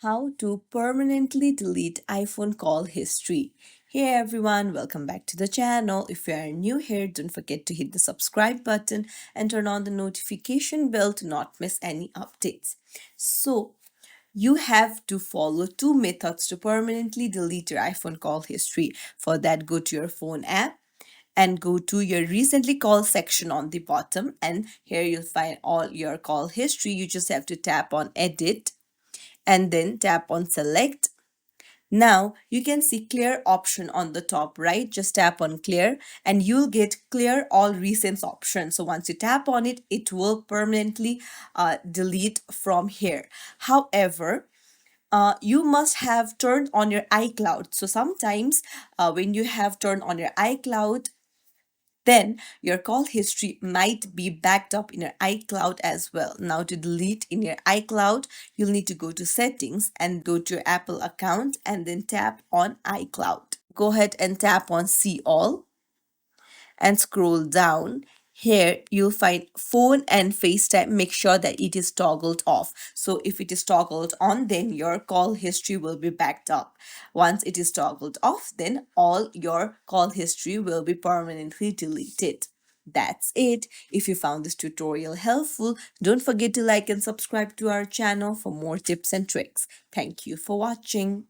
How to permanently delete iPhone call history. Hey everyone, welcome back to the channel. If you are new here, don't forget to hit the subscribe button and turn on the notification bell to not miss any updates. So, you have to follow two methods to permanently delete your iPhone call history. For that, go to your phone app and go to your recently called section on the bottom, and here you'll find all your call history. You just have to tap on edit and then tap on select. Now you can see clear option on the top right. Just tap on clear and you'll get clear all recent option. So once you tap on it, it will permanently delete from here. However, you must have turned on your iCloud. So sometimes when you have turned on your iCloud, then your call history might be backed up in your iCloud as well. Now to delete in your iCloud, you'll need to go to settings and go to your Apple account and then tap on iCloud. Go ahead and tap on see all and scroll down. Here you'll find phone and FaceTime. Make sure that it is toggled off. So if it is toggled on, then your call history will be backed up. Once it is toggled off, then all your call history will be permanently deleted. That's it. If you found this tutorial helpful, don't forget to like and subscribe to our channel for more tips and tricks. Thank you for watching.